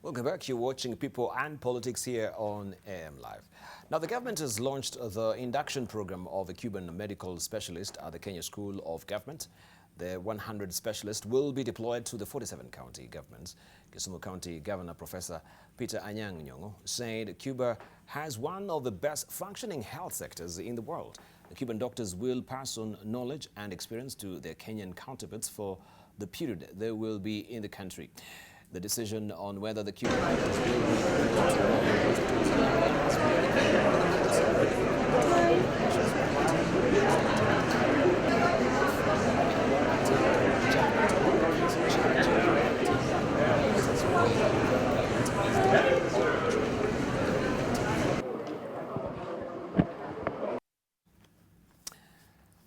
Welcome back. You're watching People and Politics here on AM Live. Now, the government has launched the induction program of a Cuban medical specialist at the Kenya School of Government. The 100 specialists will be deployed to the 47 county governments. Kisumu County Governor Professor Peter Nyong'o said Cuba has one of the best functioning health sectors in the world. The Cuban doctors will pass on knowledge and experience to their Kenyan counterparts for the period they will be in the country. The decision on whether the Cuban doctors will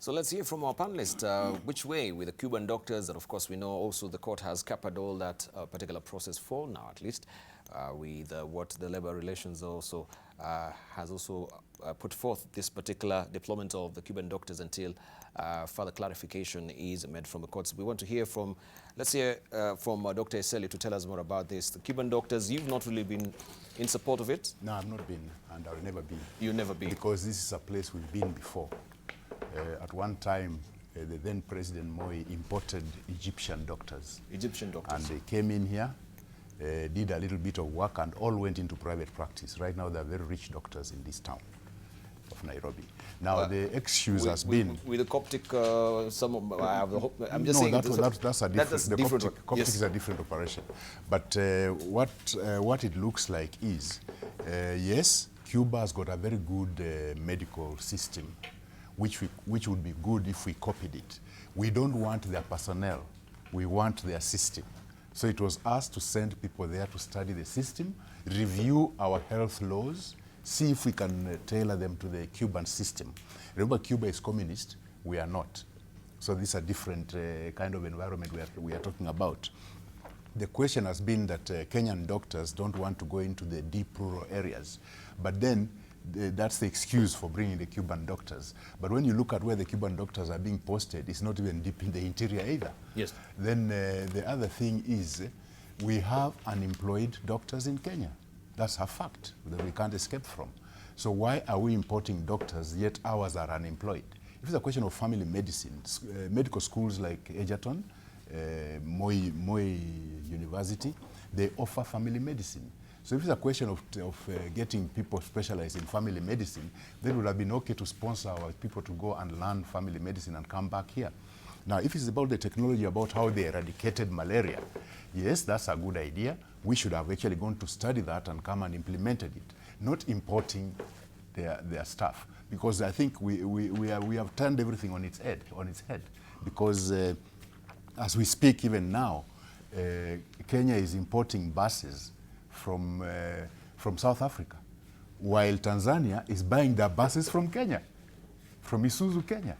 So let's hear from our panelists which way with the Cuban doctors, and of course we know also the court has capped all that particular process for now at least, with what the labor relations also has also put forth this particular deployment of the Cuban doctors until further clarification is made from the courts. We want to hear from, let's hear from Dr. Eseli to tell us more about this. The Cuban doctors, you've not really been in support of it? No, I've not been, and I'll never be. You'll never be? Because this is a place we've been before. At one time, the then President Moi imported Egyptian doctors. Egyptian doctors. And they came in here, did a little bit of work, and all went into private practice. Right now, there are very rich doctors in this town of Nairobi. Now, the excuse has been... With the Coptic, some of, I'm just no, saying... that's a different... That's the different. Coptic is a different operation. But what it looks like is, yes, Cuba has got a very good medical system, which would be good if we copied it. We don't want their personnel, we want their system. So it was asked to send people there to study the system, review our health laws, see if we can tailor them to the Cuban system. Remember, Cuba is communist, we are not. So this is a different kind of environment we are talking about. The question has been that Kenyan doctors don't want to go into the deep rural areas, but then that's the excuse for bringing the Cuban doctors. But when you look at where the Cuban doctors are being posted, it's not even deep in the interior either. Yes. Then the other thing is we have unemployed doctors in Kenya. That's a fact that we can't escape from. So why are we importing doctors yet ours are unemployed? If it's a question of family medicine, medical schools like Egerton, Moi University, they offer family medicine. So if it's a question of getting people specialized in family medicine, then it would have been okay to sponsor our people to go and learn family medicine and come back here. Now, if it's about the technology, about how they eradicated malaria, yes, that's a good idea. We should have actually gone to study that and come and implemented it, not importing their stuff. Because I think we have turned everything on its head. Because as we speak even now, Kenya is importing buses from South Africa, while Tanzania is buying their buses from Kenya, from Isuzu, Kenya.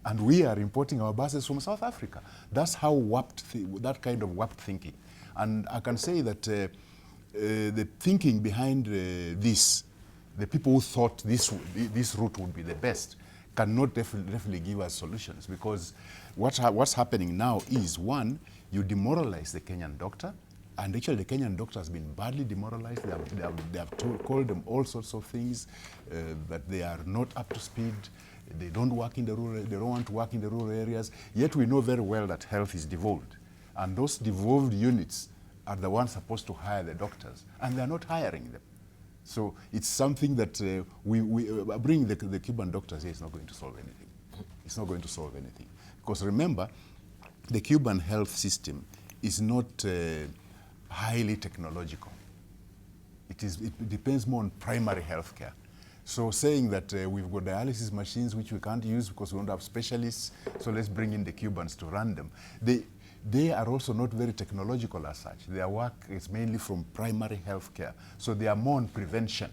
And we are importing our buses from South Africa. That's how warped, that kind of warped thinking. And I can say that the thinking behind this, the people who thought this route would be the best, cannot definitely give us solutions, because what's happening now is, one, you demoralize the Kenyan doctor. And actually, the Kenyan doctor has been badly demoralized. They have called them all sorts of things, that they are not up to speed. They don't work in the rural. They don't want to work in the rural areas. Yet we know very well that health is devolved, and those devolved units are the ones supposed to hire the doctors, and they are not hiring them. So it's something that we bring the Cuban doctors here is not going to solve anything. It's not going to solve anything, because remember, the Cuban health system is not highly technological. It depends more on primary health care. So saying that we've got dialysis machines which we can't use because we don't have specialists, so let's bring in the Cubans to run them. They are also not very technological as such. Their work is mainly from primary health care. So they are more on prevention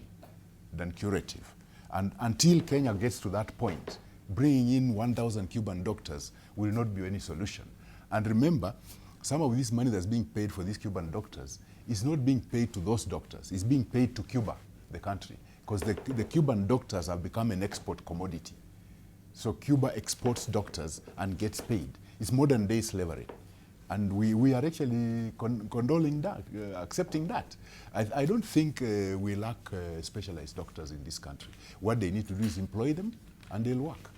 than curative. And until Kenya gets to that point, bringing in 1,000 Cuban doctors will not be any solution. And remember, some of this money that's being paid for these Cuban doctors is not being paid to those doctors. It's being paid to Cuba, the country, because the Cuban doctors have become an export commodity. So Cuba exports doctors and gets paid. It's modern day slavery. And we are actually condoling that, accepting that. I don't think we lack specialized doctors in this country. What they need to do is employ them, and they'll work.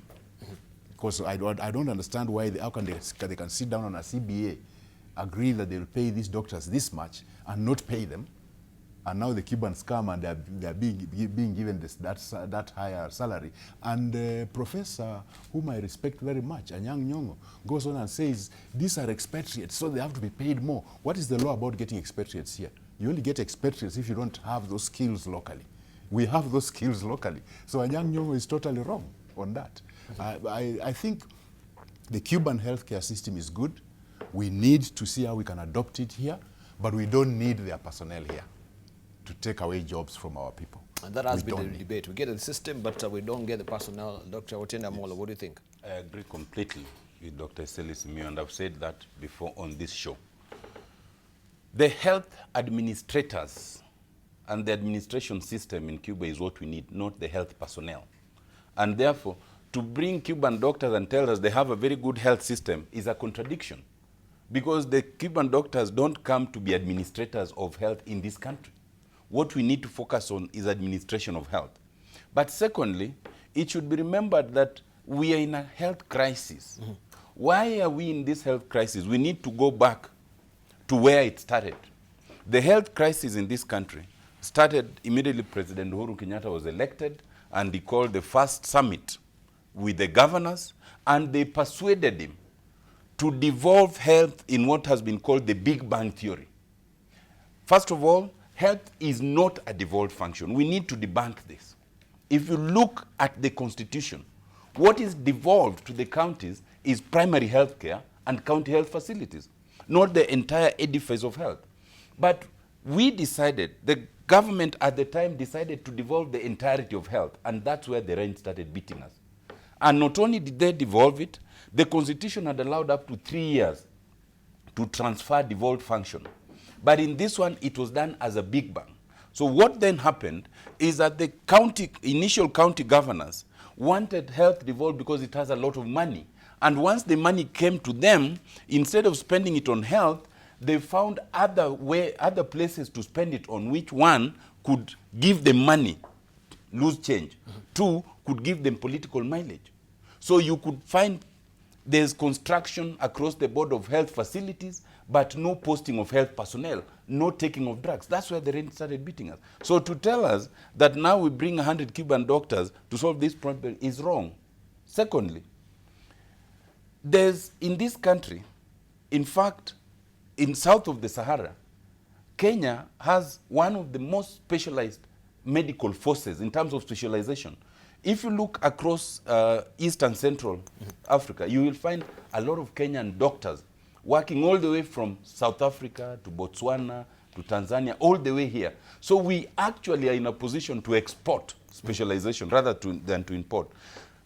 Because I don't understand why how can they can sit down on a CBA, agree that they'll pay these doctors this much, and not pay them. And now the Cubans come and they're being given that higher salary. And Professor, whom I respect very much, Nyong'o, goes on and says, these are expatriates, so they have to be paid more. What is the law about getting expatriates here? You only get expatriates if you don't have those skills locally. We have those skills locally. So Nyong'o is totally wrong on that. I think the Cuban healthcare system is good. We need to see how we can adopt it here, but we don't need their personnel here to take away jobs from our people. And that has been the debate. We get the system, but we don't get the personnel. Dr. Otenda Mola, what do you think? I agree completely with Dr. Selisimi, and I've said that before on this show. The health administrators and the administration system in Cuba is what we need, not the health personnel. And therefore, to bring Cuban doctors and tell us they have a very good health system is a contradiction, because the Cuban doctors don't come to be administrators of health in this country. What we need to focus on is administration of health. But secondly, it should be remembered that we are in a health crisis. Mm-hmm. Why are we in this health crisis? We need to go back to where it started. The health crisis in this country started immediately President Uhuru Kenyatta was elected, and he called the first summit with the governors, and they persuaded him to devolve health in what has been called the Big Bang Theory. First of all, health is not a devolved function. We need to debunk this. If you look at the Constitution, what is devolved to the counties is primary health care and county health facilities, not the entire edifice of health. But we decided, the government at the time decided to devolve the entirety of health, and that's where the rain started beating us. And not only did they devolve it, the Constitution had allowed up to 3 years to transfer devolved function. But in this one, it was done as a big bang. So what then happened is that the initial county governors wanted health devolved because it has a lot of money. And once the money came to them, instead of spending it on health, they found other places to spend it on, which one could give them money, lose change. Mm-hmm. Two, could give them political mileage. So you could find there's construction across the board of health facilities, but no posting of health personnel, no taking of drugs. That's where the rain started beating us. So to tell us that now we bring 100 Cuban doctors to solve this problem is wrong. Secondly, there's in this country, in fact, in south of the Sahara, Kenya has one of the most specialized medical forces in terms of specialization. If you look across East and Central Africa, you will find a lot of Kenyan doctors working all the way from South Africa to Botswana to Tanzania, all the way here. So we actually are in a position to export specialization rather than to import.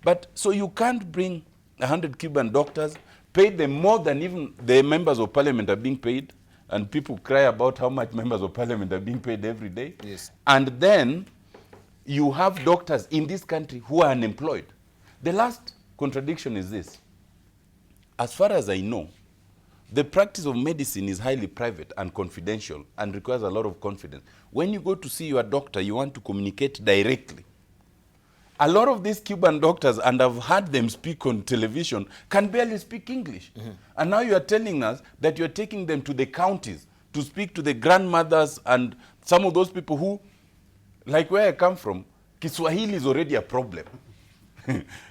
But so you can't bring 100 Cuban doctors, pay them more than even the members of parliament are being paid, and people cry about how much members of parliament are being paid every day. Yes. And then you have doctors in this country who are unemployed. The last contradiction is this. As far as I know, the practice of medicine is highly private and confidential and requires a lot of confidence. When you go to see your doctor, you want to communicate directly. A lot of these Cuban doctors, and I've heard them speak on television, can barely speak English. Mm-hmm. And now you are telling us that you're taking them to the counties to speak to the grandmothers and some of those people who, like where I come from, Kiswahili is already a problem.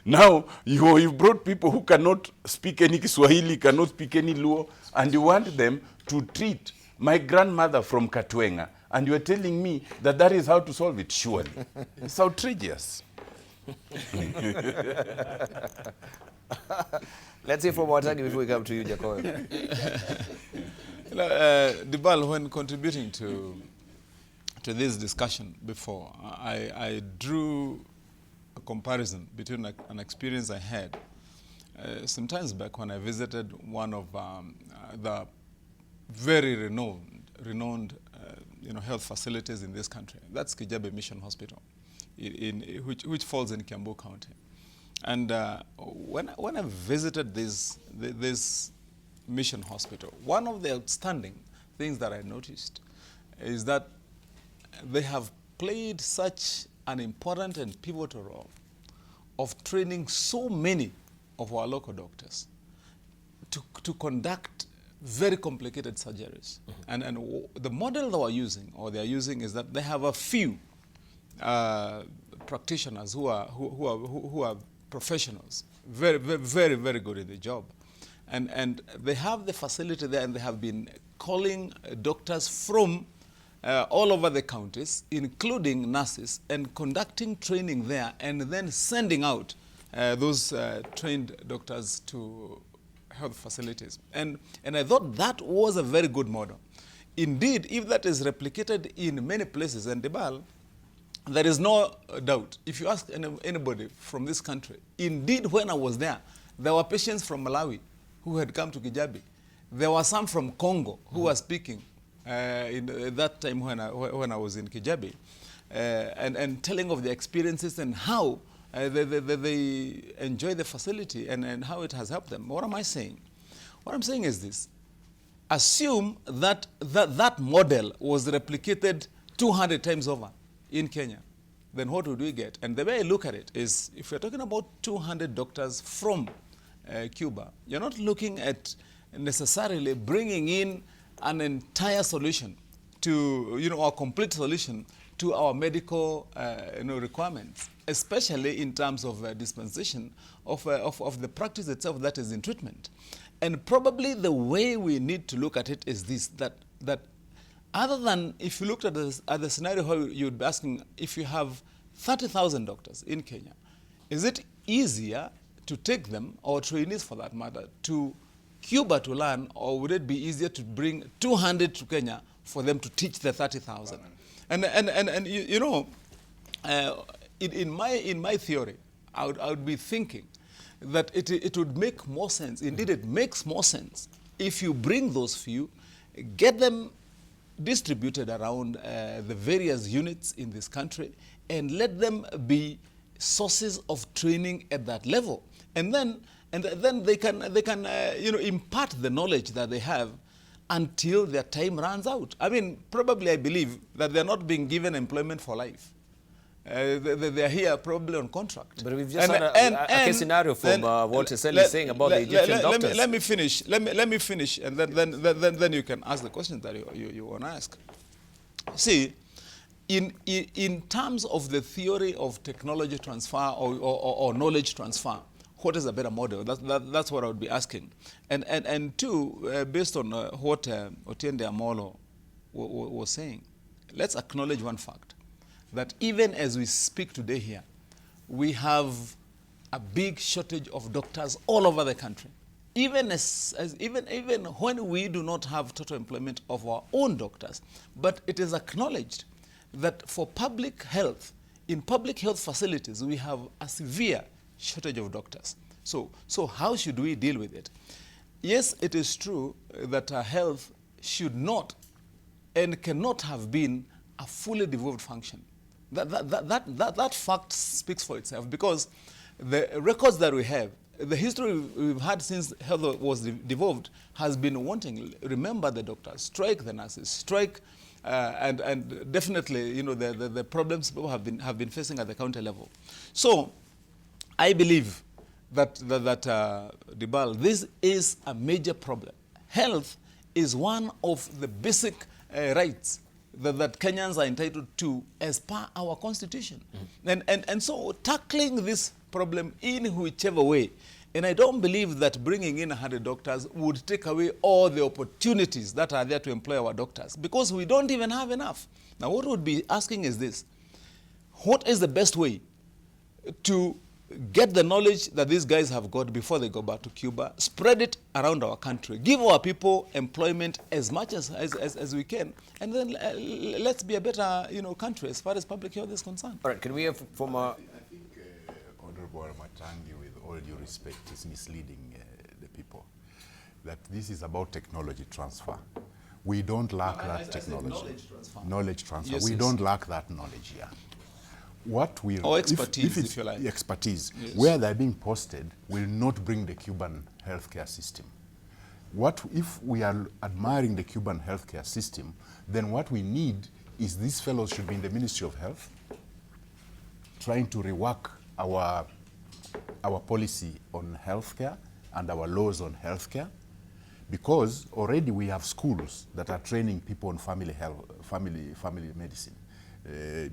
Now, you've brought people who cannot speak any Kiswahili, cannot speak any Luo, and you want them to treat my grandmother from Katwenga, and you are telling me that that is how to solve it, surely. It's outrageous. Let's hear from Watagi before we come to you, Jacob. Dibal, when contributing to this discussion before, I drew a comparison between an experience I had some times back when I visited one of the very renowned health facilities in this country. That's Kijabe Mission Hospital, which falls in Kiambu County. And when I visited this Mission Hospital, one of the outstanding things that I noticed is that they have played such an important and pivotal role of training so many of our local doctors to conduct very complicated surgeries. And the model that we're using, or they're using, is that they have a few practitioners who are professionals, very, very, very good at the job. And they have the facility there, and they have been calling doctors from all over the counties, including nurses, and conducting training there, and then sending out those trained doctors to health facilities. And I thought that was a very good model. Indeed, if that is replicated in many places, and Debal, there is no doubt, if you ask anybody from this country, indeed when I was there were patients from Malawi who had come to Kijabi. There were some from Congo who were speaking in that time when I was in Kijabi, and telling of their experiences and how they enjoy the facility and how it has helped them. What am I saying? What I'm saying is this. Assume that that model was replicated 200 times over in Kenya. Then what would we get? And the way I look at it is, if you're talking about 200 doctors from Cuba, you're not looking at necessarily bringing in an entire solution to, or complete solution to our medical requirements, especially in terms of dispensation of the practice itself that is in treatment. And probably the way we need to look at it is this, that other than, if you looked at the scenario how you'd be asking, if you have 30,000 doctors in Kenya, is it easier to take them, or trainees for that matter, to Cuba to learn, or would it be easier to bring 200 to Kenya for them to teach the 30,000? And in my theory, I would be thinking that it would make more sense. Indeed, it makes more sense if you bring those few, get them distributed around the various units in this country, and let them be sources of training at that level. And then they can impart the knowledge that they have until their time runs out. I mean, probably I believe that they're not being given employment for life. They're here probably on contract. But we've just had a case scenario from what Eseli is saying about the Egyptian doctors. Let me finish, and then you can ask the questions that you want to ask. See, in terms of the theory of technology transfer or knowledge transfer, what is a better model? That's what I would be asking. And two, based on what Otiende Amolo was saying, let's acknowledge one fact, that even as we speak today here, we have a big shortage of doctors all over the country. Even even when we do not have total employment of our own doctors, but it is acknowledged that for public health, in public health facilities, we have a severe shortage of doctors. So how should we deal with it? Yes, it is true that health should not and cannot have been a fully devolved function. That fact speaks for itself, because the records that we have, the history we've had since health was devolved has been wanting. Remember the doctors, strike the nurses, strike, and definitely the problems people have been facing at the county level. So I believe that Dibal, this is a major problem. Health is one of the basic rights that Kenyans are entitled to as per our constitution. And so tackling this problem in whichever way, and I don't believe that bringing in 100 doctors would take away all the opportunities that are there to employ our doctors, because we don't even have enough. Now what we'd be asking is this: what is the best way to get the knowledge that these guys have got before they go back to Cuba, spread it around our country, give our people employment as much as we can, and then let's be a better country as far as public health is concerned. All right, can we have from I think Honorable Matangi, with all due respect, is misleading the people, that this is about technology transfer. We don't lack that technology. Knowledge transfer. Yes, we don't lack that knowledge here. What will, or expertise, if you like. Expertise, yes. Where they're being posted will not bring the Cuban healthcare system. if we are admiring the Cuban healthcare system, then what we need is these fellows should be in the Ministry of Health, trying to rework our policy on healthcare and our laws on healthcare, because already we have schools that are training people on family medicine.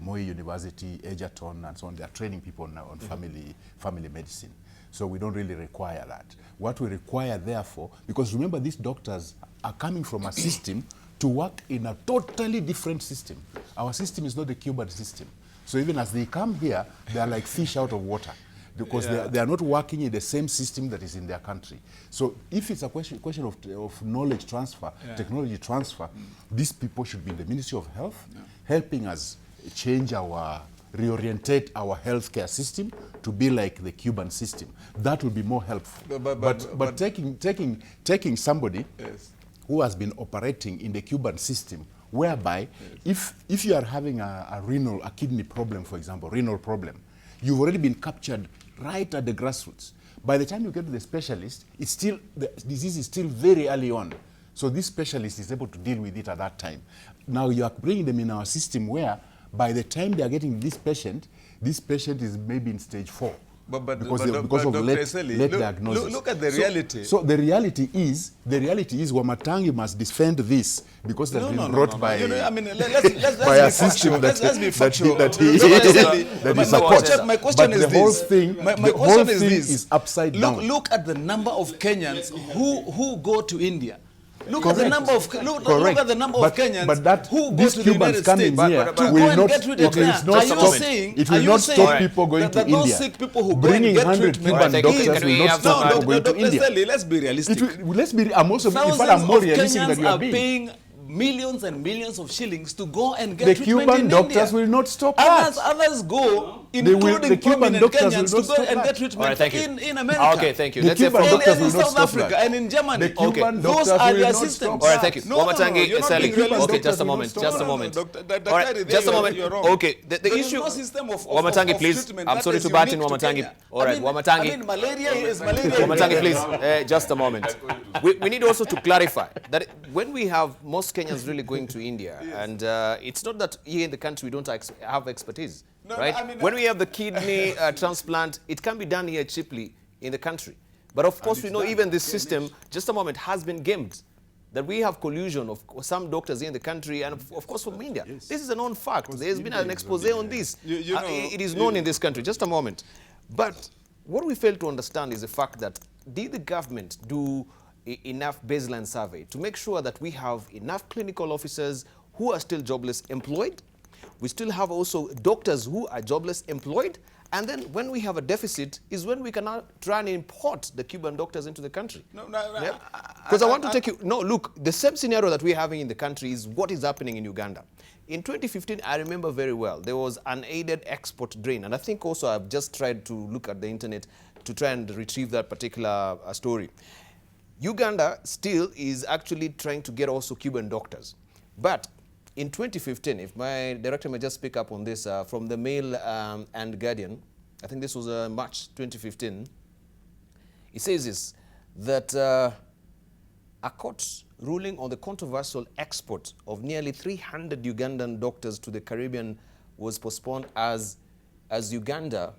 Moi University, Egerton, and so on, they are training people on family medicine. So we don't really require that. What we require, therefore, because remember, these doctors are coming from a system to work in a totally different system. Our system is not the Cuban system. So even as they come here, they are like fish out of water, because they are not working in the same system that is in their country. So if it's a question of knowledge transfer, technology transfer, these people should be in the Ministry of Health, helping us reorientate our healthcare system to be like the Cuban system. That will be more helpful. But taking somebody who has been operating in the Cuban system, whereby if you are having a kidney problem, for example, renal problem, you've already been captured right at the grassroots. By the time you get to the specialist, the disease is still very early on. So this specialist is able to deal with it at that time. Now you are bringing them in our system where by the time they are getting this patient is maybe in stage 4. Because of late diagnosis. Look at the reality. So the reality is Wamatangi must defend this because they've been brought by a system that he supports. My question is this. My question is this. Is upside down. Look at the number of Kenyans who go to India. Look at the number of Kenyans who go to the United States to go and get treatment there. Are you saying people going to India? Those sick people who go and get treatment doctors will not stop people going to India. Let's be realistic. I'm also more realistic than you are being. Paying millions and millions of shillings to go and get treatment in India. The Cuban doctors will not stop that. Others go, including prominent Kenyans, to go and get treatment in America. Okay, thank you. The Cuban doctors will in not South stop Africa that. And in Germany. The Cuban Those doctors are will their not systems. stop. All right, thank you. Wamatangi, okay, just a moment. Just a moment. Okay, the issue. Wamatangi, please. I'm sorry to bat in Wamatangi. All right, Wamatangi. Malaria is malaria. Wamatangi, please. Just a moment. We need also to clarify that when we have most Kenyans really going to India, and it's not that here in the country we don't have expertise, right? When we have the kidney transplant, it can be done here cheaply in the country. But of course, we know even this system, just a moment, has been gamed. That we have collusion of some doctors here in the country and of course from India. Yes. This is a known fact. There's been an expose on this. It is known in this country. Just a moment. But what we fail to understand is the fact that did the government do enough baseline survey to make sure that we have enough clinical officers who are still jobless employed? We still have also doctors who are jobless employed. And then when we have a deficit is when we cannot try and import the Cuban doctors into the country. Because I want to take you, look, the same scenario that we're having in the country is what is happening in Uganda. In 2015, I remember very well, there was an unaided export drain. And I think also I've just tried to look at the internet to try and retrieve that particular story. Uganda still is actually trying to get also Cuban doctors. But in 2015, if my director may just pick up on this, from the Mail and Guardian, I think this was March 2015, it says this, that a court ruling on the controversial export of nearly 300 Ugandan doctors to the Caribbean was postponed as Uganda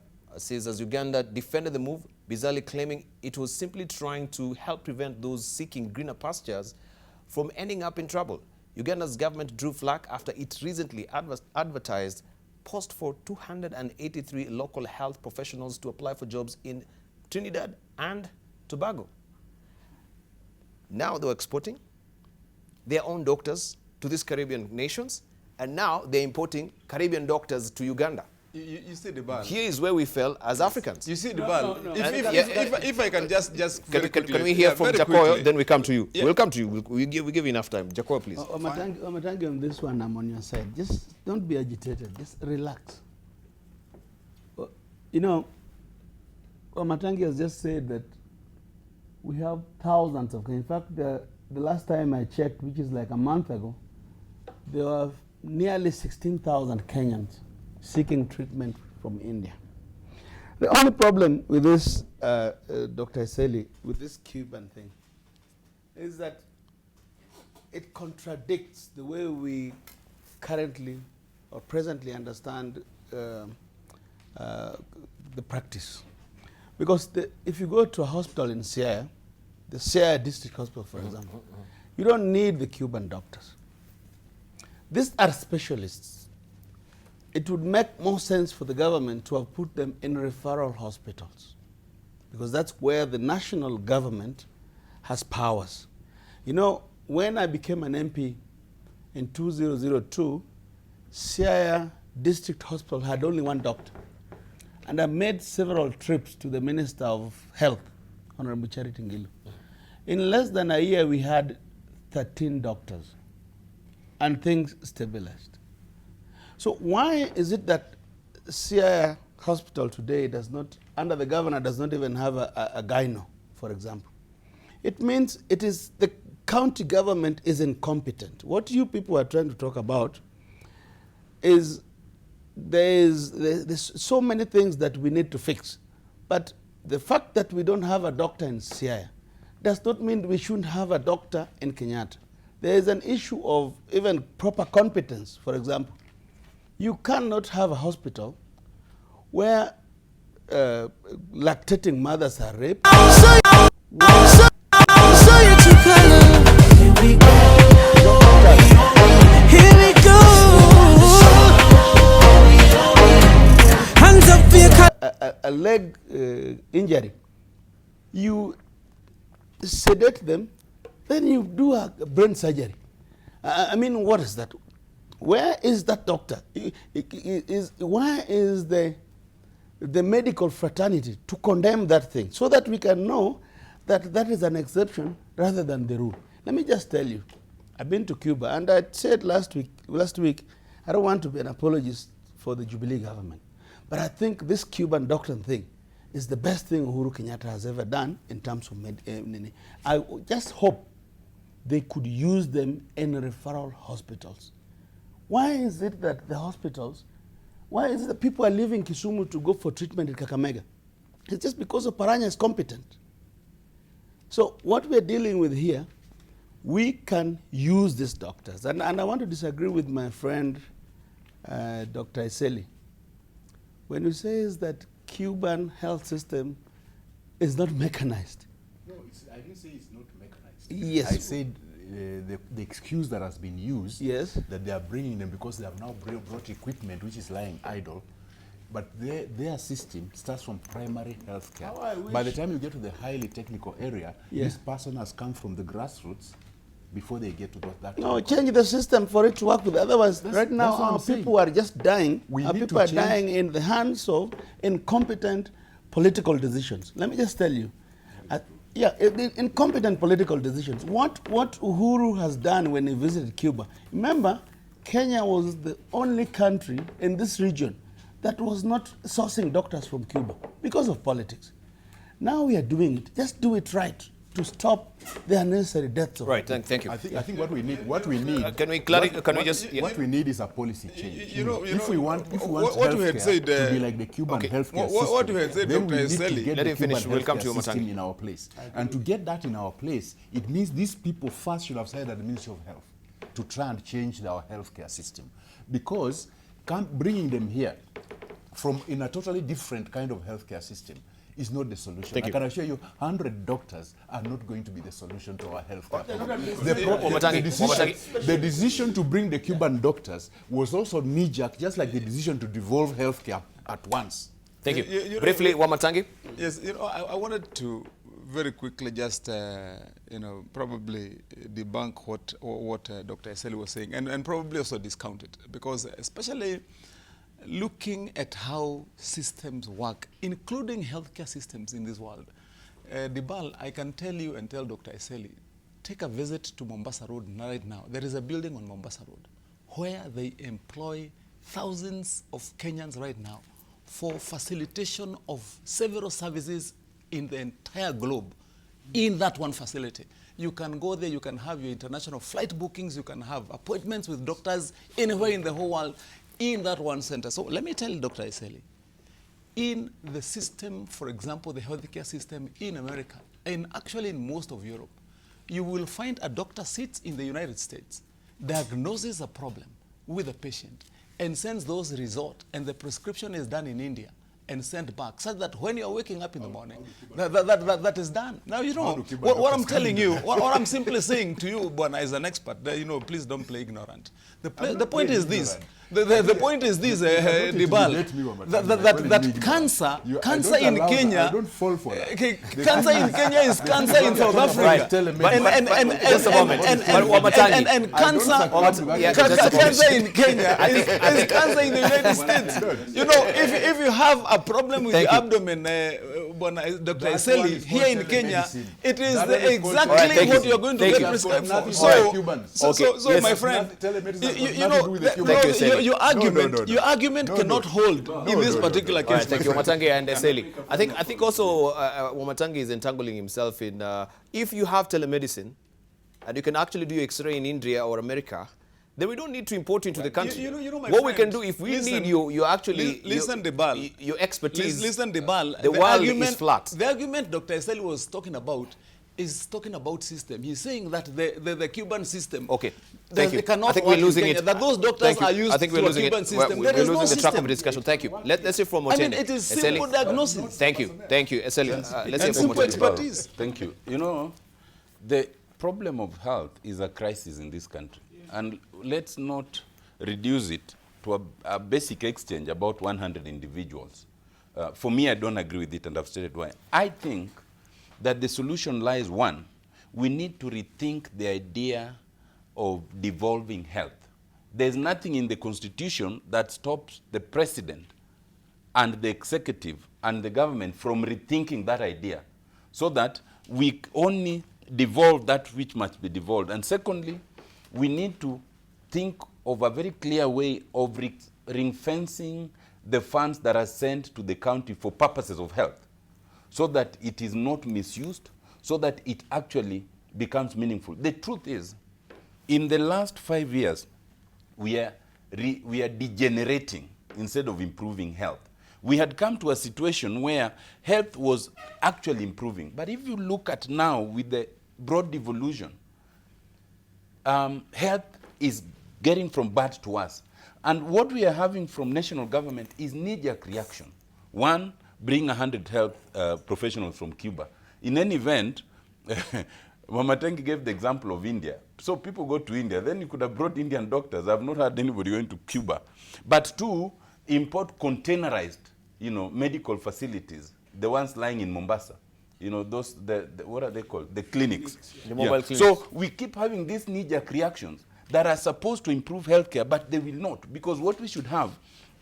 defended the move, bizarrely claiming it was simply trying to help prevent those seeking greener pastures from ending up in trouble. Uganda's government drew flack after it recently advertised post for 283 local health professionals to apply for jobs in Trinidad and Tobago. Now they're exporting their own doctors to these Caribbean nations, and now they're importing Caribbean doctors to Uganda. You see the ball. Here is where we fell as Africans. You see the ball. If I can just can we hear from Jacoyo, then we come to you. Yeah. We'll come to you. We give you enough time. Jacoyo, please. Wamatangi, on this one, I'm on your side. Just don't be agitated. Just relax. You know, Wamatangi has just said that we have thousands of, in fact, the last time I checked, which is like a month ago, there were nearly 16,000 Kenyans seeking treatment from India. The only problem with this, Dr. Eseli, with this Cuban thing, is that it contradicts the way we currently or presently understand the practice. Because if you go to a hospital in Siaya, the Siaya District Hospital, for example, you don't need the Cuban doctors. These are specialists. It would make more sense for the government to have put them in referral hospitals, because that's where the national government has powers. You know, when I became an MP in 2002, Siaya District Hospital had only one doctor. And I made several trips to the Minister of Health, Honorable Charity Ngilu. In less than a year, we had 13 doctors, and things stabilized. So why is it that Siaya Hospital today does not, under the governor, does not even have a gyno, for example? It means it is the county government is incompetent. What you people are trying to talk about is there's so many things that we need to fix. But the fact that we don't have a doctor in Siaya does not mean we shouldn't have a doctor in Kenyatta. There is an issue of even proper competence. For example, you cannot have a hospital where lactating mothers are raped. Here we go. Hands up for your a leg injury, you sedate them, then you do a brain surgery. I mean, what is that? Where is that doctor? Why is the medical fraternity to condemn that thing, so that we can know that that is an exception rather than the rule? Let me just tell you, I've been to Cuba, and I said last week, I don't want to be an apologist for the Jubilee government, but I think this Cuban doctrine thing is the best thing Uhuru Kenyatta has ever done in terms of I just hope they could use them in referral hospitals. Why is it that the hospitals, why is it that people are leaving Kisumu to go for treatment in Kakamega? It's just because of Paranya is competent. So what we're dealing with here, we can use these doctors. And I want to disagree with my friend, Dr. Iseli. When he says that Cuban health system is not mechanized. No, I didn't say it's not mechanized. Yes. I said the excuse that has been used, yes, that they are bringing them because they have now brought equipment which is lying idle. But their system starts from primary health care. By the time you get to the highly technical area, this person has come from the grassroots before they get to that. No, change the system for it to work with. Otherwise, right now, our people are just dying. Our people are dying in the hands of incompetent political decisions. Let me just tell you. Incompetent political decisions. What Uhuru has done when he visited Cuba. Remember, Kenya was the only country in this region that was not sourcing doctors from Cuba because of politics. Now we are doing it. Just do it right to stop the unnecessary deaths of people. Thank you. I think what we need. Can we clarify? What we need is a policy change. If we want what you had said, to be like the Cuban healthcare system, what you had said, then Dr. we need to Eseli. get Let the him finish. Cuban We'll come to you, healthcare system Matangi. in our place. And to get that in our place, it means these people first should have started at the Ministry of Health to try and change our healthcare system, because bringing them here from in a totally different kind of healthcare system is not the solution. I can assure you 100 doctors are not going to be the solution to our healthcare problem. The decision to bring the Cuban doctors was also knee-jerk, just like the decision to devolve healthcare at once. Thank you. Briefly, Wamatangi. Yes, I wanted to very quickly just, probably debunk what Dr. Eseli was saying, and probably also discount it, because especially looking at how systems work, including healthcare systems in this world. Dibal, I can tell you and tell Dr. Eseli, take a visit to Mombasa Road right now. There is a building on Mombasa Road where they employ thousands of Kenyans right now for facilitation of several services in the entire globe in that one facility. You can go there, you can have your international flight bookings, you can have appointments with doctors anywhere in the whole world in that one center. So let me tell you, Dr. Eseli, in the system, for example, the healthcare system in America, and actually in most of Europe, you will find a doctor sits in the United States, diagnoses a problem with a patient, and sends those results, and the prescription is done in India and sent back, such that when you're waking up in the morning, that is done. Now, you know, what I'm telling you, what I'm simply saying to you, Bwana, as an expert, that, you know, please don't play ignorant. The point is this. The point is this, Dibal, that cancer in Kenya, I don't fall for that. Cancer in Kenya is cancer in South Africa. Right. And cancer in Kenya is cancer in the United States. You know, if you have a problem with the abdomen, Dr. Eseli, here in Kenya, it is exactly what you're going to get prescribed for. So, my friend, you know, your argument cannot hold in this particular case. Right, thank you, Wamatangi and Eseli. I think also Wamatangi is entangling himself in if you have telemedicine and you can actually do X-ray in India or America, then we don't need to import into the country. You know, what we can do if we need you actually your expertise. Listen, Debal. The world is flat. The argument Dr. Eseli was talking about is talking about system. He's saying that the Cuban system. Okay, thank you. Cannot I think we're losing Kenya, it. That those doctors are used I think we're to a losing Cuban it. system. We're There is losing no the track of system. the discussion. Thank you. Let's hear from Motene. I mean, it is simple diagnosis. Thank you, Eseli. Let's hear And from simple Motene. expertise. Thank you. You know, the problem of health is a crisis in this country. And let's not reduce it to a basic exchange about 100 individuals. For me, I don't agree with it, and I've stated why. I think that the solution lies, one, we need to rethink the idea of devolving health. There's nothing in the Constitution that stops the president and the executive and the government from rethinking that idea, so that we only devolve that which must be devolved. And secondly, we need to think of a very clear way of ring-fencing the funds that are sent to the county for purposes of health, so that it is not misused, so that it actually becomes meaningful. The truth is, in the last 5 years, we are degenerating instead of improving health. We had come to a situation where health was actually improving. But if you look at now with the broad devolution, health is getting from bad to worse. And what we are having from national government is knee-jerk reaction. One, bring 100 health professionals from Cuba. In any event, Wamatangi gave the example of India. So people go to India. Then you could have brought Indian doctors. I've not heard anybody going to Cuba. But two, import containerized, medical facilities, the ones lying in Mombasa. Those, what are they called? The clinics. The mobile clinics. So we keep having these knee-jerk reactions that are supposed to improve healthcare, but they will not. Because what we should have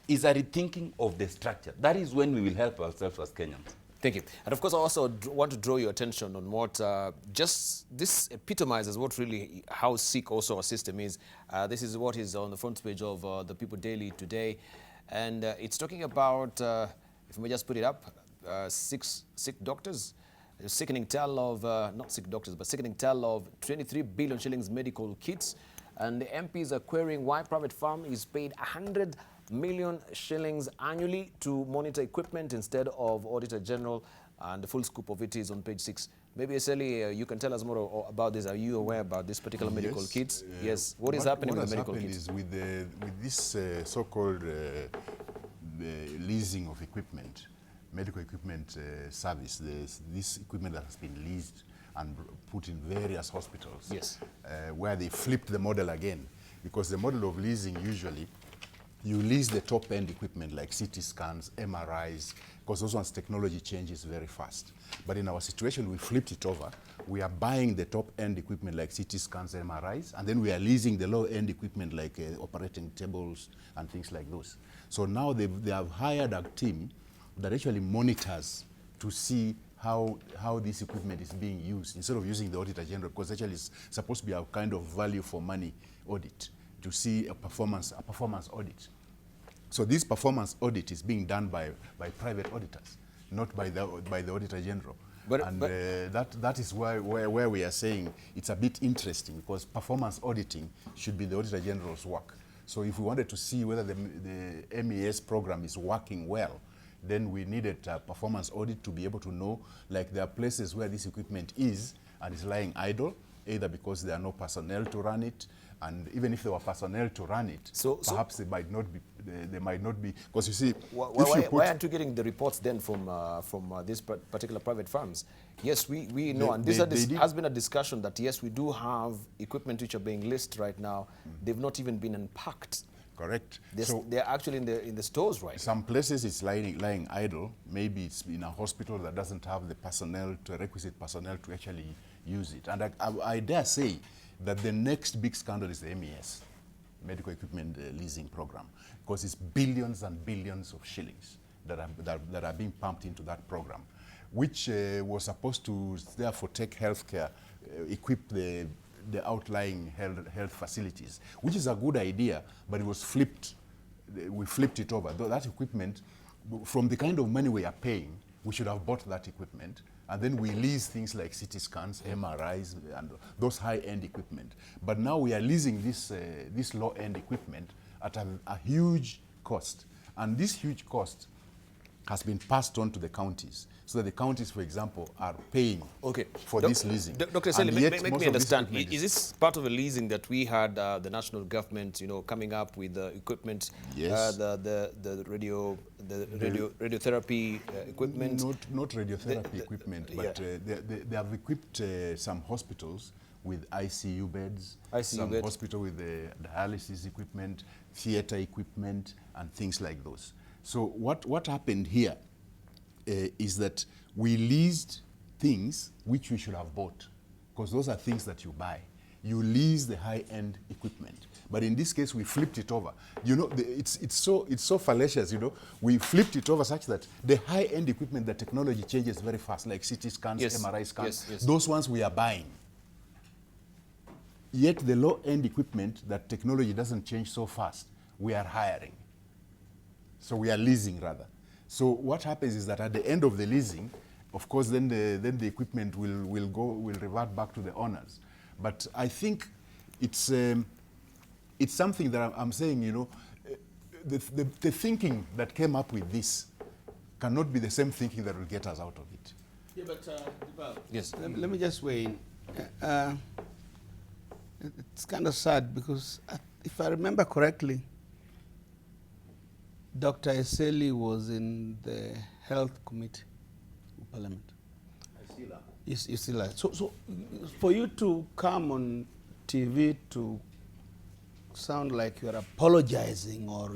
is a rethinking of the structure. That is when we will help ourselves as Kenyans. Thank you. And of course, I also want to draw your attention on what just this epitomizes what really how sick also our system is. This is what is on the front page of the People Daily today. And it's talking about, if we may just put it up, sick doctors. A sickening tale of, not sick doctors, but sickening tale of 23 billion shillings medical kits. And the MPs are querying why private firm is paid 100 million shillings annually to monitor equipment instead of Auditor General, and the full scoop of it is on page 6. Maybe, Eseli, you can tell us more about this. Are you aware about this particular medical kits? Yes. What is happening with the medical kits? With this so-called leasing of equipment, medical equipment service, this equipment that has been leased and put in various hospitals, yes, where they flipped the model again. Because the model of leasing, usually, you lease the top-end equipment like CT scans, MRIs, because those ones technology changes very fast. But in our situation, we flipped it over. We are buying the top-end equipment like CT scans, MRIs, and then we are leasing the low-end equipment like operating tables and things like those. So now they have hired a team that actually monitors to see how this equipment is being used, instead of using the Auditor General, because actually it's supposed to be a kind of value for money audit, to see a performance audit. So this performance audit is being done by private auditors, not by the Auditor General. That is where we are saying it's a bit interesting, because performance auditing should be the Auditor General's work. So if we wanted to see whether the MES program is working well, then we needed a performance audit to be able to know, like there are places where this equipment is and is lying idle, either because there are no personnel to run it, and even if there were personnel to run it, perhaps they might not be, because you see, why aren't you getting the reports then from these particular private firms? Yes, we know, and this has been a discussion that yes, we do have equipment which are being listed right now. They've not even been unpacked. Correct. They're actually in the stores, right? Some places it's lying idle. Maybe it's in a hospital that doesn't have the requisite personnel to actually use it. And I dare say that the next big scandal is the MES, Medical Equipment Leasing Program, because it's billions and billions of shillings that are being pumped into that program, which was supposed to therefore take healthcare, equip the outlying health facilities, which is a good idea, but it was flipped. We flipped it over. That equipment, from the kind of money we are paying, we should have bought that equipment, and then we lease things like CT scans, MRIs, and those high-end equipment. But now we are leasing this low-end equipment at a huge cost, and this huge cost has been passed on to the counties, so that the counties, for example, are paying for this leasing. Dr. Sally, make me understand. Is this part of a leasing that we had the national government, coming up with the equipment, yes. the radiotherapy equipment? Not radiotherapy equipment, but they have equipped some hospitals with ICU beds, hospital with the dialysis equipment, theater equipment, and things like those. So what happened here is that we leased things which we should have bought, because those are things that you buy. You lease the high-end equipment, but in this case we flipped it over. It's so fallacious. We flipped it over such that the high-end equipment, the technology changes very fast, like CT scans, MRI scans. Yes. Those ones we are buying. Yet the low-end equipment, that technology doesn't change so fast, we are hiring. So we are leasing rather. So what happens is that at the end of the leasing, of course, then the equipment will revert back to the owners. But I think it's something that I'm saying. The thinking that came up with this cannot be the same thinking that will get us out of it. Yeah, but yes. Let me just weigh in. It's kind of sad because if I remember correctly, Dr. Eseli was in the Health Committee of Parliament. You still are. So for you to come on TV to sound like you are apologizing or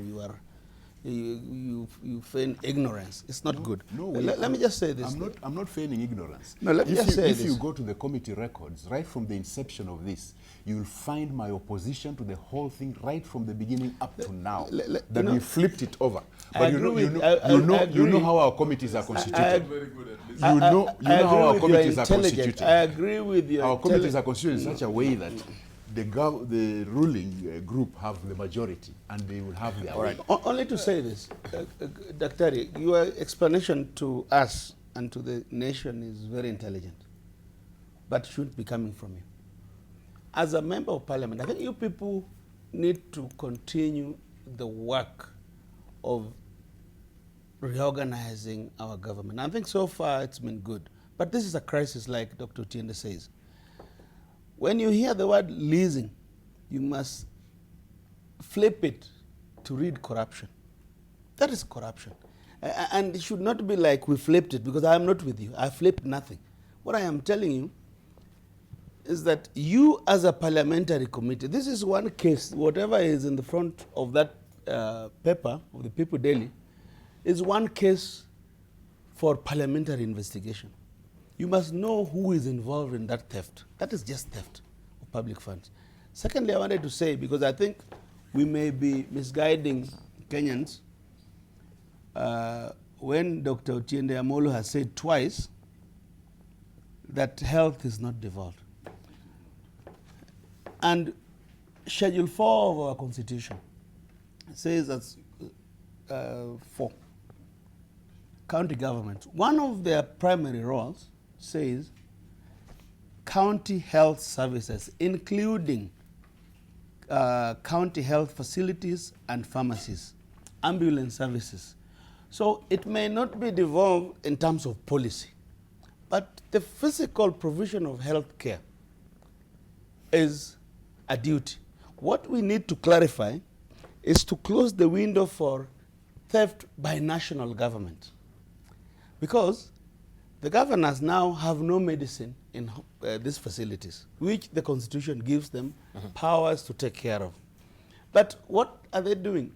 you feign ignorance, it's not good. No, let me just say this. I'm not feigning ignorance. No, let me just say this. If you go to the committee records, right from the inception of this, you'll find my opposition to the whole thing right from the beginning up to now. We flipped it over. But you know how our committees are constituted. You know how our committees are constituted. I agree with you. Our committees are constituted in such a way that the ruling group have the majority, and they will have their way. Only to say this, Dr. Your explanation to us and to the nation is very intelligent, but shouldn't be coming from you. As a member of parliament, I think you people need to continue the work of reorganizing our government. I think so far it's been good, but this is a crisis, like Dr. Tiende says. When you hear the word leasing, you must flip it to read corruption. That is corruption. And it should not be like we flipped it, because I am not with you. I flipped nothing. What I am telling you is that you as a parliamentary committee, this is one case, whatever is in the front of that paper of the People Daily, is one case for parliamentary investigation. You must know who is involved in that theft. That is just theft of public funds. Secondly, I wanted to say, because I think we may be misguiding Kenyans, when Dr. Otiende Amolo has said twice that health is not devolved. And Schedule 4 of our Constitution says that for county governments, one of their primary roles says county health services, including county health facilities and pharmacies, ambulance services. So it may not be devolved in terms of policy, but the physical provision of health care is a duty. What we need to clarify is to close the window for theft by national government. Because the governors now have no medicine in these facilities, which the Constitution gives them powers to take care of. But what are they doing?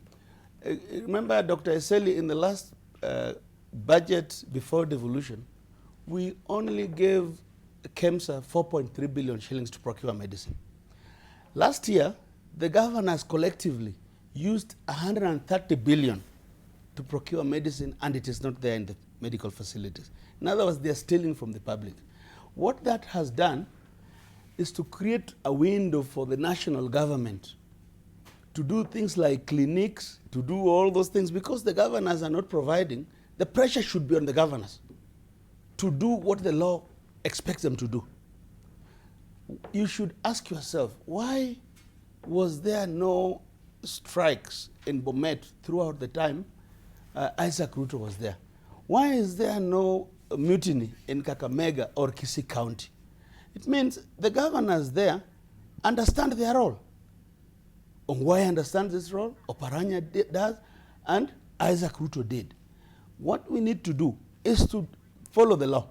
Remember Dr. Eseli, in the last budget before devolution, we only gave KEMSA 4.3 billion shillings to procure medicine. Last year, the governors collectively used 130 billion to procure medicine, and it is not there in the medical facilities. In other words, they are stealing from the public. What that has done is to create a window for the national government to do things like clinics, to do all those things, because the governors are not providing. The pressure should be on the governors to do what the law expects them to do. You should ask yourself, why was there no strikes in Bomet throughout the time Isaac Ruto was there? Why is there no mutiny in Kakamega or Kisii County? It means the governors there understand their role. Ongwae understands this role, Oparanya does, and Isaac Ruto did. What we need to do is to follow the law,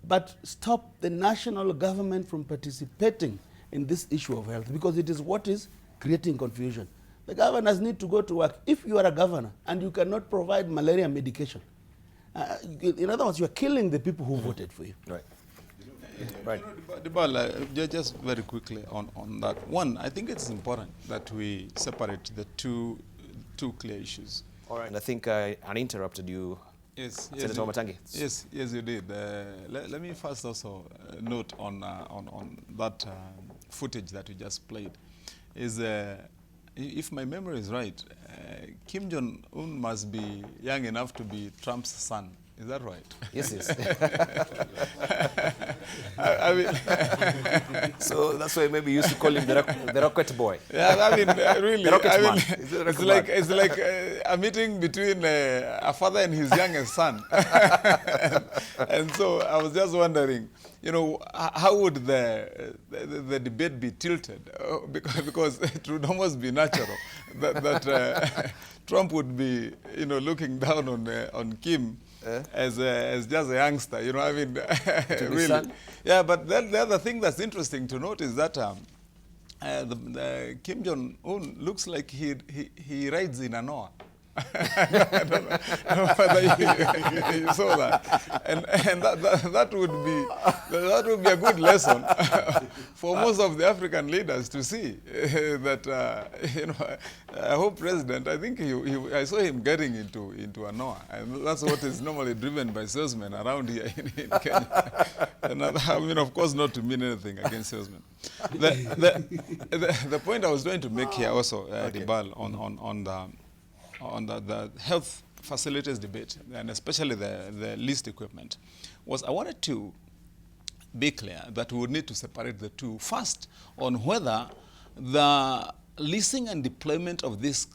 but stop the national government from participating in this issue of health, because it is what is creating confusion. The governors need to go to work. If you are a governor and you cannot provide malaria medication, in other words, you are killing the people who voted for you. Right. Right. Dibala, just very quickly on that. One, I think it's important that we separate the two clear issues. All right. And I think I interrupted you. Yes, Senator Matangi. Yes, you did. Let me first also note on that footage that you just played. Is if my memory is right, Kim Jong-un must be young enough to be Trump's son. Is that right? Yes, yes. I mean, so that's why maybe you used to call him the rocket boy. Yeah, I mean, really. The rocket I mean, man. it's like a meeting between a father and his youngest son. and so I was just wondering, you know, how would the debate be tilted? Because it would almost be natural that Trump would be, you know, looking down on Kim as just a youngster, you know. I mean, really. Son? Yeah, but then the other thing that's interesting to note is that Kim Jong-un looks like he rides in a Noah. I don't know whether you saw that, and that would be a good lesson for most of the African leaders to see that you know. I hope President, I think I saw him getting into a Noah, and that's what is normally driven by salesmen around here in Kenya. And I mean, of course, not to mean anything against salesmen. The point I was trying to make here also, Dibal, on the health facilities debate, and especially the leased equipment, was I wanted to be clear that we would need to separate the two. First, on whether the leasing and deployment of this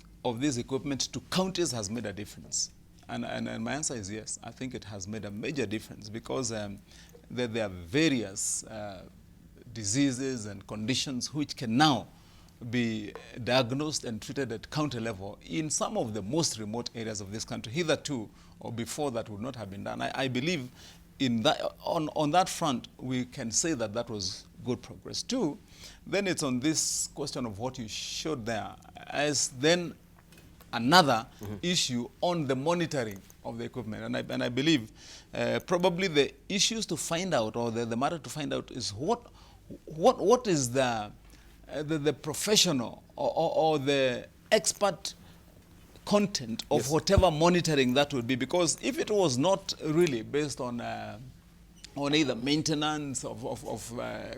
equipment to counties has made a difference. And my answer is yes. I think it has made a major difference, because there are various diseases and conditions which can now be diagnosed and treated at county level in some of the most remote areas of this country. Hitherto, or before, that would not have been done. I believe in that, on that front, we can say that was good progress. Two, then it's on this question of what you showed there as then another issue on the monitoring of the equipment. And I believe probably the issues to find out, or the matter to find out, is what is the professional or the expert content of whatever monitoring that would be. Because if it was not really based on either maintenance of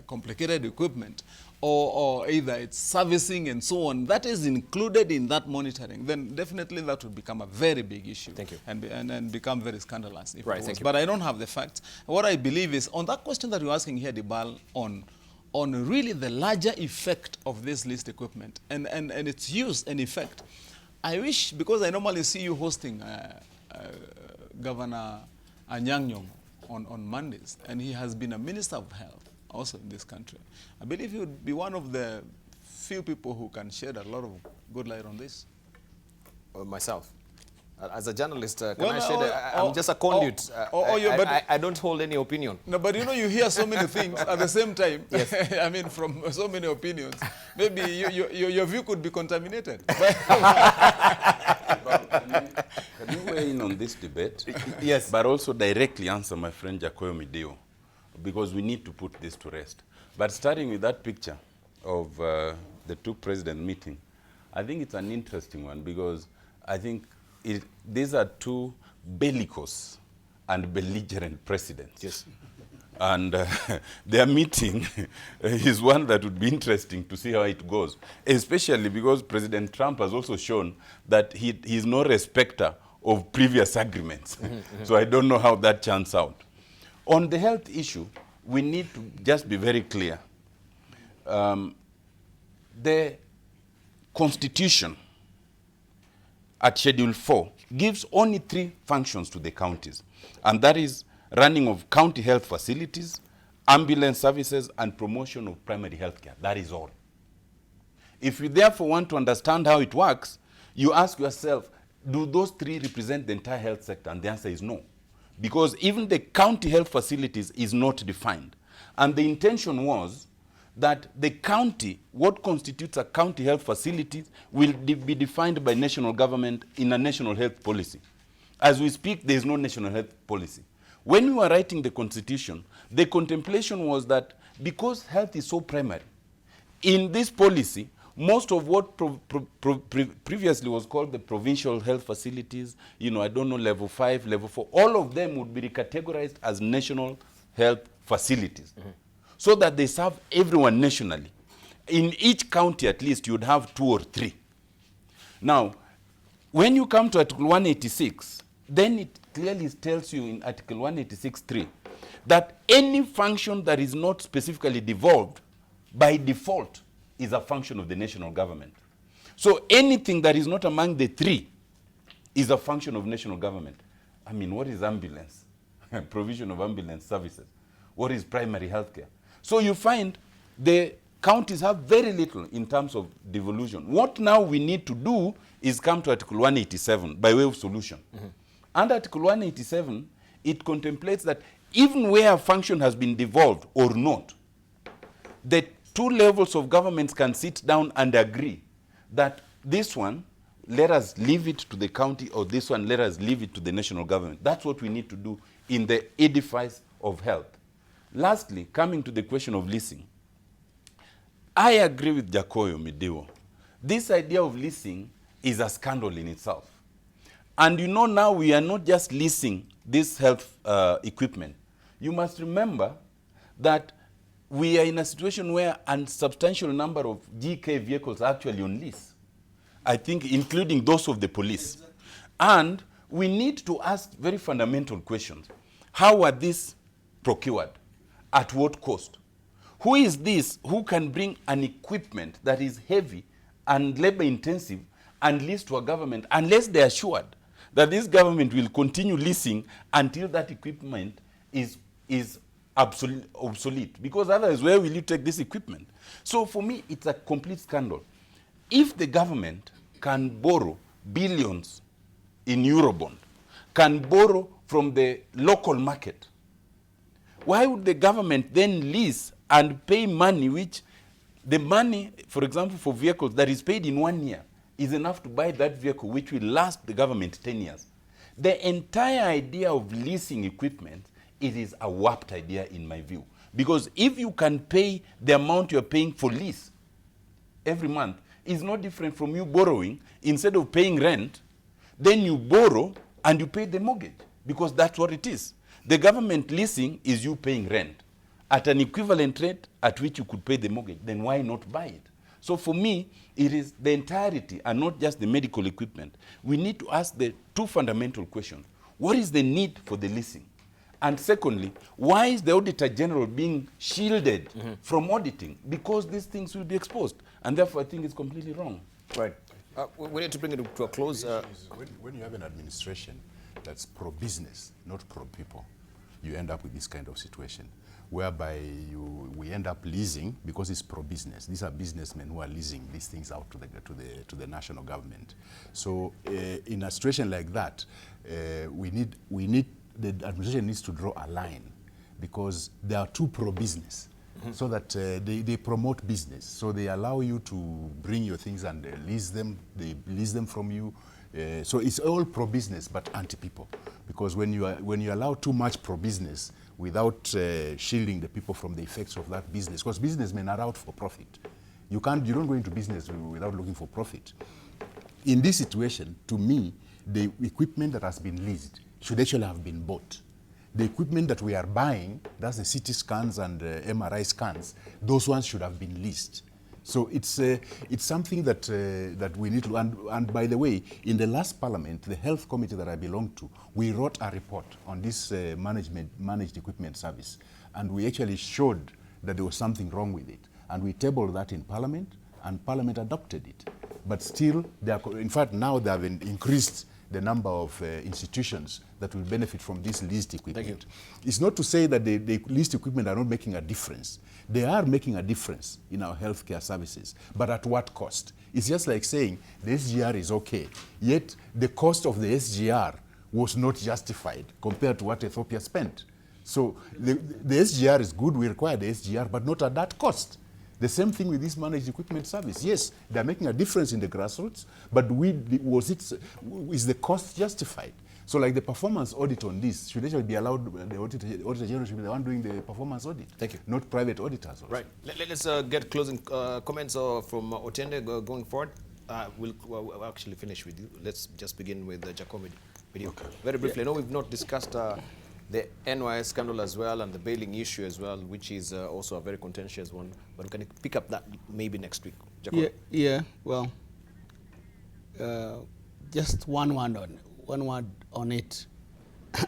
complicated equipment, or either it's servicing and so on, that is included in that monitoring, then definitely that would become a very big issue. Thank you. And become very scandalous. If right, it was. thank you. But I don't have the facts. What I believe is, on that question that you're asking here, Dibal, on really the larger effect of this leased equipment and its use and effect, I wish, because I normally see you hosting Governor Nyong'o on Mondays, and he has been a Minister of Health also in this country. I believe he would be one of the few people who can shed a lot of good light on this. Myself. As a journalist, can Well, I shed I'm just a conduit. I don't hold any opinion. No, but you know, you hear so many things at the same time. Yes. I mean, from so many opinions. Maybe your view could be contaminated. Can you weigh in on this debate? Yes. But also directly answer my friend Jacoyo Mideo, because we need to put this to rest. But starting with that picture of the two presidents meeting, I think it's an interesting one, because I think these are two bellicose and belligerent presidents. Yes. And their meeting is one that would be interesting to see how it goes, especially because President Trump has also shown that he is no respecter of previous agreements. So I don't know how that turns out. On the health issue, we need to just be very clear. The Constitution at Schedule 4 gives only 3 functions to the counties, and that is running of county health facilities, ambulance services, and promotion of primary health care. That is all. If you therefore want to understand how it works, you ask yourself, do those 3 represent the entire health sector? And the answer is no, because even the county health facilities is not defined. And the intention was that the county, what constitutes a county health facility, will be defined by national government in a national health policy. As we speak, there is no national health policy. When we were writing the Constitution, the contemplation was that because health is so primary, in this policy, most of what previously was called the provincial health facilities, you know, I don't know, level 5, level 4, all of them would be recategorized as national health facilities. So that they serve everyone nationally. In each county, at least, you would have 2 or 3. Now, when you come to Article 186, then it clearly tells you in Article 186.3 that any function that is not specifically devolved, by default, is a function of the national government. So anything that is not among the 3 is a function of national government. I mean, what is ambulance? Provision of ambulance services. What is primary health care? So you find the counties have very little in terms of devolution. What now we need to do is come to Article 187 by way of solution. Under Article 187, it contemplates that even where a function has been devolved or not, the 2 levels of governments can sit down and agree that this one, let us leave it to the county, or this one, let us leave it to the national government. That's what we need to do in the edifice of health. Lastly, coming to the question of leasing, I agree with Jacoyo Mideo. This idea of leasing is a scandal in itself. And you know, now we are not just leasing this health equipment. You must remember that we are in a situation where a substantial number of GK vehicles are actually on lease. I think including those of the police. And we need to ask very fundamental questions. How are these procured? At what cost? Who is this who can bring an equipment that is heavy and labor intensive and lease to a government unless they are assured that this government will continue leasing until that equipment is obsolete? Because otherwise, where will you take this equipment? So for me, it's a complete scandal. If the government can borrow billions in Eurobond, can borrow from the local market, why would the government then lease and pay money, which the money, for example, for vehicles that is paid in 1 year is enough to buy that vehicle, which will last the government 10 years. The entire idea of leasing equipment, it is a warped idea in my view. Because if you can pay the amount you're paying for lease every month, it's no different from you borrowing. Instead of paying rent, then you borrow and you pay the mortgage, because that's what it is. The government leasing is you paying rent at an equivalent rate at which you could pay the mortgage. Then why not buy it? So for me, it is the entirety and not just the medical equipment. We need to ask the 2 fundamental questions. What is the need for the leasing? And secondly, why is the Auditor General being shielded from auditing? Because these things will be exposed. And therefore, I think it's completely wrong. Right. We need to bring it to a close. When you have an administration that's pro-business, not pro-people, you end up with this kind of situation. whereby we end up leasing because it's pro-business. These are businessmen who are leasing these things out to the national government. So in a situation like that, the administration needs to draw a line, because they are too pro-business. So that they promote business. So they allow you to bring your things and lease them. They lease them from you. So it's all pro-business but anti-people. Because when you allow too much pro-business without shielding the people from the effects of that business, because businessmen are out for profit. You don't go into business without looking for profit. In this situation, to me, the equipment that has been leased should actually have been bought. The equipment that we are buying, that's the CT scans and MRI scans, those ones should have been leased. So it's something that we need to, and by the way, in the last parliament, the health committee that I belong to, we wrote a report on this managed equipment service, and we actually showed that there was something wrong with it. And we tabled that in parliament, and parliament adopted it. But still, in fact, now they have increased the number of institutions that will benefit from this leased equipment. It's not to say that the leased equipment are not making a difference. They are making a difference in our healthcare services, but at what cost? It's just like saying the SGR is okay, yet the cost of the SGR was not justified compared to what Ethiopia spent. So the SGR is good, we require the SGR, but not at that cost. The same thing with this managed equipment service. Yes, they're making a difference in the grassroots, but is the cost justified? So like the performance audit on this should actually be allowed, the auditor general should be the one doing the performance audit. Thank you. Not private auditors also. Right. Let's get closing comments from Otende going forward. We'll actually finish with you. Let's just begin with Jacob. Okay. Very briefly, I know we've not discussed the NYS scandal as well and the bailing issue as well, which is also a very contentious one. But we can pick up that maybe next week. Jacob. Yeah. Well, just one word on it.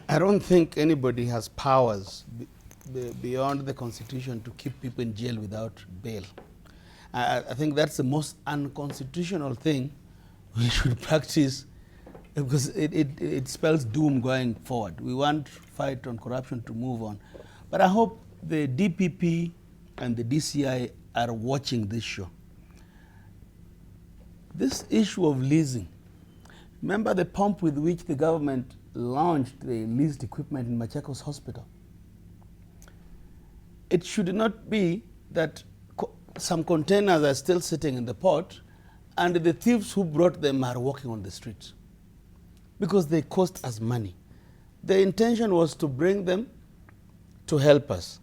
I don't think anybody has powers beyond the Constitution to keep people in jail without bail. I think that's the most unconstitutional thing we should practice, because it spells doom going forward. We want fight on corruption to move on. But I hope the DPP and the DCI are watching this show. This issue of leasing, remember the pump with which the government launched the leased equipment in Machakos Hospital? It should not be that some containers are still sitting in the port and the thieves who brought them are walking on the streets, because they cost us money. The intention was to bring them to help us,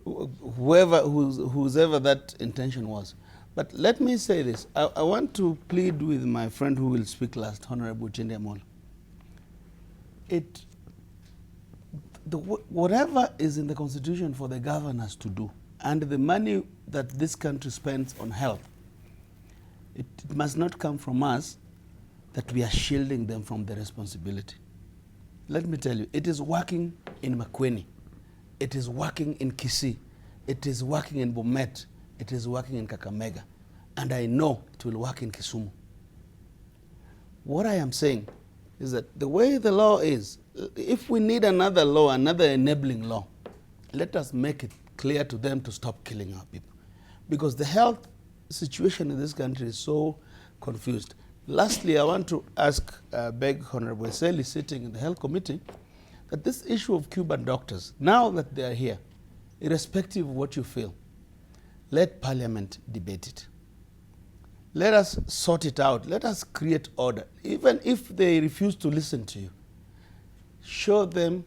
whoever that intention was. But let me say this. I want to plead with my friend who will speak last, Honorable Chende Amolo. Whatever is in the Constitution for the governors to do, and the money that this country spends on health, it must not come from us that we are shielding them from the responsibility. Let me tell you, it is working in Makueni, it is working in Kisii, it is working in Bomet, it is working in Kakamega, and I know it will work in Kisumu. What I am saying is that the way the law is, if we need another law, another enabling law, let us make it clear to them to stop killing our people. Because the health situation in this country is so confused. Lastly, I want to beg Honorable Eseli, sitting in the Health Committee, that this issue of Cuban doctors, now that they are here, irrespective of what you feel, let Parliament debate it. Let us sort it out. Let us create order. Even if they refuse to listen to you, show them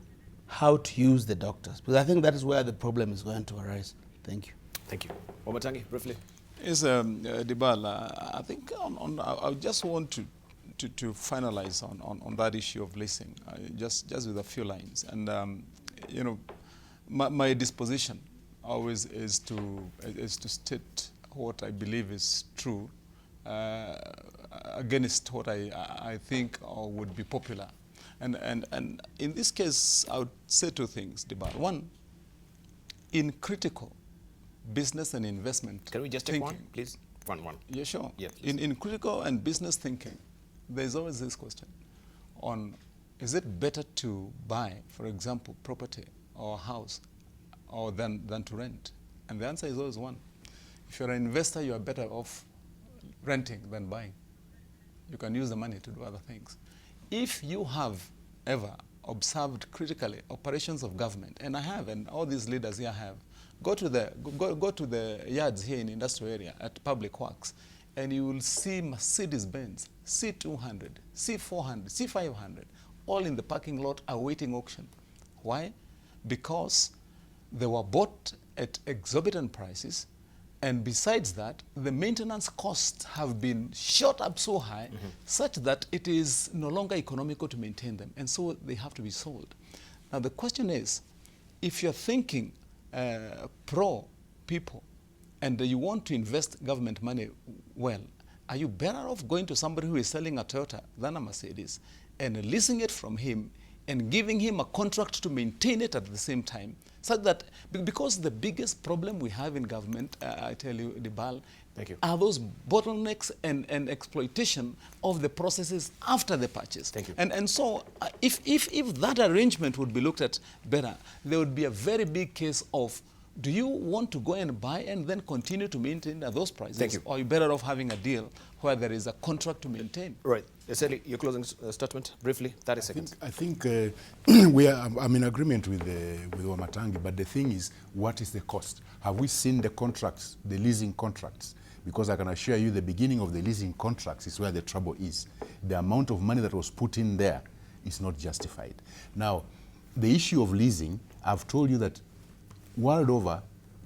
how to use the doctors, because I think that is where the problem is going to arise. Thank you. Thank you. Omatangi, briefly. Yes, Dibala, I think I just want to finalize on that issue of leasing, just with a few lines. And you know, my disposition always is to state what I believe is true against what I think would be popular. And in this case, I would say two things, Dibala. One, in critical business and investment Can we just take one, please? One. Yeah, sure. Yeah, in critical and business thinking, there's always this question on, is it better to buy, for example, property or a house or than to rent? And the answer is always one. If you're an investor, you are better off renting than buying. You can use the money to do other things. If you have ever observed critically operations of government, and I have, and all these leaders here have, go to the yards here in the industrial area at Public Works, and you will see Mercedes-Benz, C200, C400, C500, all in the parking lot awaiting auction. Why? Because they were bought at exorbitant prices, and besides that, the maintenance costs have been shot up so high such that it is no longer economical to maintain them, and so they have to be sold. Now the question is, if you're thinking pro people and you want to invest government money well, are you better off going to somebody who is selling a Toyota than a Mercedes and leasing it from him and giving him a contract to maintain it at the same time, such that, because the biggest problem we have in government, I tell you, Dibal, are those bottlenecks and exploitation of the processes after the purchase. Thank you. And so if that arrangement would be looked at better, there would be a very big case of, do you want to go and buy and then continue to maintain at those prices? Thank you. Or are you better off having a deal where there is a contract to maintain? Right. Essentially, your closing statement, briefly, 30 seconds. I think I'm in agreement with Wamatangi, but the thing is, what is the cost? Have we seen the contracts, the leasing contracts? Because I can assure you the beginning of the leasing contracts is where the trouble is. The amount of money that was put in there is not justified. Now, the issue of leasing, I've told you that world over,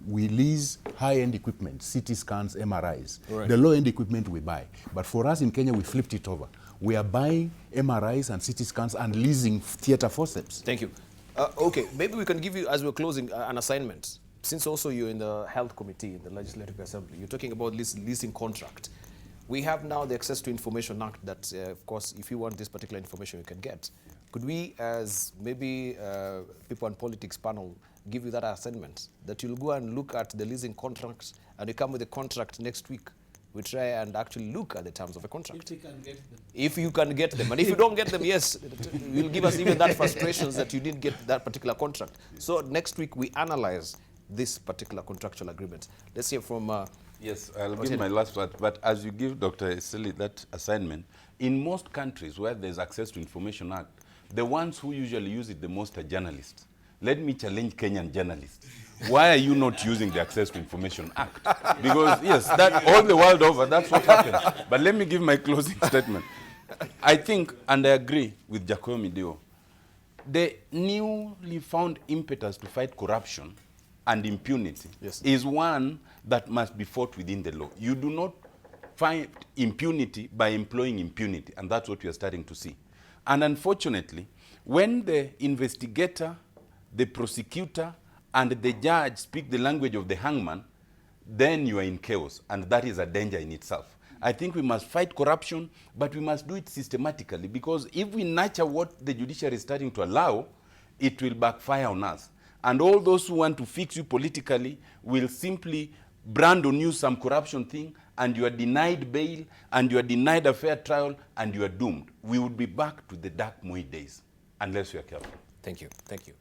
we lease high-end equipment, CT scans, MRIs. Right. The low-end equipment we buy. But for us in Kenya, we flipped it over. We are buying MRIs and CT scans and leasing theater forceps. Thank you. Okay, maybe we can give you, as we're closing, an assignment. Since also you're in the Health Committee in the Legislative Assembly, you're talking about leasing contract. We have now the Access to Information Act that, of course, if you want this particular information, you can get. Could we, as maybe people on politics panel, give you that assignment, that you'll go and look at the leasing contracts and you come with a contract next week? We try and actually look at the terms of a contract. If you can get them. If you can get them. And if you don't get them, yes, you'll give us even that frustrations that you didn't get that particular contract. So next week we analyze this particular contractual agreement. Let's hear from... Yes, I'll give my last word. But as you give Dr. Eseli that assignment, in most countries where there's Access to Information Act, the ones who usually use it the most are journalists. Let me challenge Kenyan journalists. Why are you not using the Access to Information Act? Because, yes, that all the world over, that's what happens. But let me give my closing statement. I think, and I agree with Jacob Midio, the newly found impetus to fight corruption and impunity is one that must be fought within the law. You do not fight impunity by employing impunity, and that's what we are starting to see. And unfortunately, when the investigator, the prosecutor, and the judge speak the language of the hangman, then you are in chaos, and that is a danger in itself. I think we must fight corruption, but we must do it systematically, because if we nurture what the judiciary is starting to allow, it will backfire on us. And all those who want to fix you politically will simply brand on you some corruption thing, and you are denied bail, and you are denied a fair trial, and you are doomed. We would be back to the dark Moi days, unless we are careful. Thank you. Thank you.